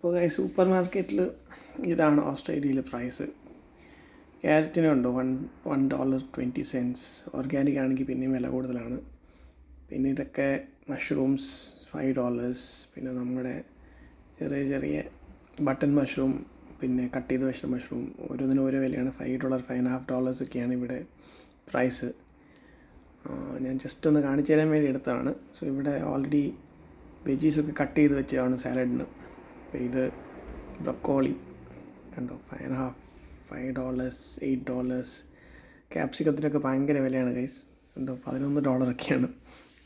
ഇപ്പോൾ സൂപ്പർ മാർക്കറ്റിൽ ഇതാണ് ഓസ്ട്രേലിയയിലെ പ്രൈസ്. ക്യാരറ്റിനുണ്ട് $1.20. ഓർഗാനിക് ആണെങ്കിൽ പിന്നെയും വില കൂടുതലാണ്. പിന്നെ ഇതൊക്കെ മഷ്റൂംസ് $5. പിന്നെ നമ്മുടെ ചെറിയ ചെറിയ ബട്ടൺ മഷ്റൂം, പിന്നെ കട്ട് ചെയ്ത് വെച്ച മഷ്റൂം ഓരോന്നിനും ഓരോ വിലയാണ്. $5, $5.50 ഒക്കെയാണ് ഇവിടെ പ്രൈസ്. ഞാൻ ജസ്റ്റ് ഒന്ന് കാണിച്ചു തരാൻ വേണ്ടി എടുത്തതാണ്. സോ ഇവിടെ ഓൾറെഡി വെജീസൊക്കെ കട്ട് ചെയ്ത് വെച്ചതാണ് സാലഡിന്. അപ്പോൾ ഇത് ബ്രൊക്കോളി കണ്ടോ, $5.5, $8. ക്യാപ്സിക്കത്തിനൊക്കെ ഭയങ്കര വിലയാണ് ഗൈസ്. കണ്ടോ, $11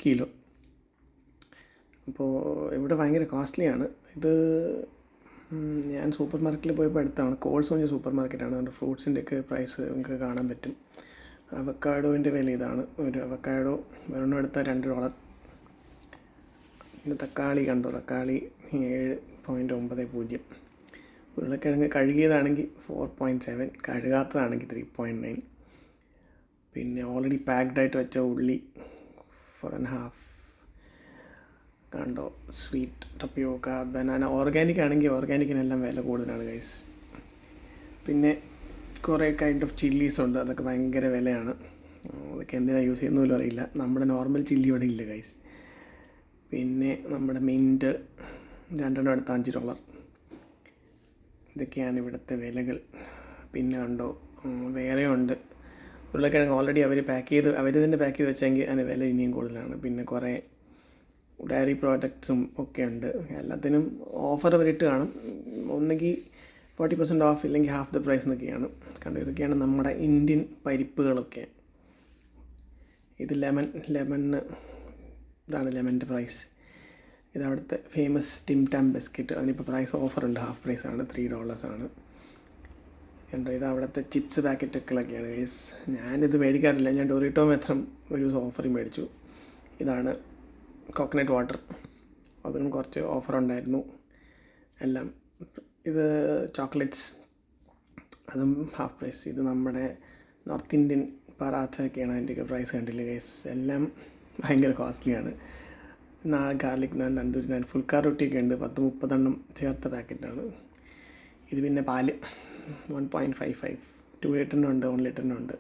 കിലോ. അപ്പോൾ ഇവിടെ ഭയങ്കര കോസ്റ്റ്ലിയാണ്. ഇത് ഞാൻ സൂപ്പർ മാർക്കറ്റിൽ പോയപ്പോൾ എടുത്താണ്. കോൾസ് പറഞ്ഞ സൂപ്പർ മാർക്കറ്റാണ്. അതുകൊണ്ട് ഫ്രൂട്ട്സിൻ്റെയൊക്കെ പ്രൈസ് നമുക്ക് കാണാൻ പറ്റും. അവക്കാഡോൻ്റെ വില ഇതാണ്. ഒരു അവക്കാഡോ ഒരെണ്ണം എടുത്താൽ $2. പിന്നെ തക്കാളി കണ്ടോ, തക്കാളി 7.90. ഉരുളക്കിഴങ്ങ് കഴുകിയതാണെങ്കിൽ 4.7, കഴുകാത്തതാണെങ്കിൽ 3.9. പിന്നെ ഓൾറെഡി പാക്ഡായിട്ട് വെച്ച ഉള്ളി 4.5 കണ്ടോ. സ്വീറ്റ് ടപ്പിയോക്ക, ബനാന ഓർഗാനിക് ആണെങ്കിൽ ഓർഗാനിക്കിനെല്ലാം വില കൂടുതലാണ് ഗൈസ്. പിന്നെ കുറേ കൈൻഡ് ഓഫ് ചില്ലീസ് ഉണ്ട്, അതൊക്കെ ഭയങ്കര വിലയാണ്. അതൊക്കെ എന്തിനാണ് യൂസ് ചെയ്യുന്ന പോലും അറിയില്ല. നമ്മുടെ നോർമൽ ചില്ലി ഇവിടെ ഇല്ല ഗൈസ്. പിന്നെ നമ്മുടെ മിൻറ്റ് 2 എടുത്ത $5. ഇതൊക്കെയാണ് ഇവിടുത്തെ വിലകൾ. പിന്നെ കണ്ടോ വേറെ ഉണ്ട് ഉരുളക്കിഴങ്ങ് ഓൾറെഡി അവർ തന്നെ പാക്ക് ചെയ്ത് വെച്ചെങ്കിൽ അതിന് വില ഇനിയും കൂടുതലാണ്. പിന്നെ കുറേ ഡയറി പ്രോഡക്ട്സും ഒക്കെ ഉണ്ട്. എല്ലാത്തിനും ഓഫർ വരിട്ട് കാണും. ഒന്നുകിൽ 40% ഓഫ്, ഇല്ലെങ്കിൽ ഹാഫ് ദ പ്രൈസ് എന്നൊക്കെയാണ്. കണ്ടു, ഇതൊക്കെയാണ് നമ്മുടെ ഇന്ത്യൻ പരിപ്പുകളൊക്കെ. ഇത് ലെമണ് ഇതാണ് ലെമണിൻ്റെ പ്രൈസ്. ഇതവിടുത്തെ ഫേമസ് ടിം ടാം ബിസ്ക്കറ്റ്. അതിനിപ്പോൾ പ്രൈസ് ഓഫറുണ്ട്, ഹാഫ് പ്രൈസാണ്, $3 കണ്ടോ. ഇത് അവിടുത്തെ ചിപ്സ് പാക്കറ്റൊക്കെയൊക്കെയാണ് ഗൈസ്. ഞാനിത് മേടിക്കാറില്ല. ഞാൻ ഡോറിട്ടോ മാത്രം ഒരു ദിവസം ഓഫറിൽ മേടിച്ചു. ഇതാണ് കോക്കനട്ട് വാട്ടർ, അതിനും കുറച്ച് ഓഫറുണ്ടായിരുന്നു എല്ലാം. ഇത് ചോക്ലേറ്റ്സ്, അതും ഹാഫ് പ്രൈസ്. ഇത് നമ്മുടെ നോർത്ത് ഇന്ത്യൻ പറാത്തയൊക്കെയാണ്. അതിൻ്റെയൊക്കെ പ്രൈസ് കണ്ടില്ല ഗൈസ്. എല്ലാം ഭയങ്കര കോസ്റ്റ്ലിയാണ്. ഗാർലിക് നാൻ, തന്തൂരി നാൻ, ഫുൾക്കാർ റൊട്ടിയൊക്കെ ഉണ്ട്. 10-30 ചേർത്ത പാക്കറ്റാണ്. ഇത് പിന്നെ പാല് 1.55, 2 ലിറ്ററിനുണ്ട്, 1 ലിറ്ററിനുണ്ട്.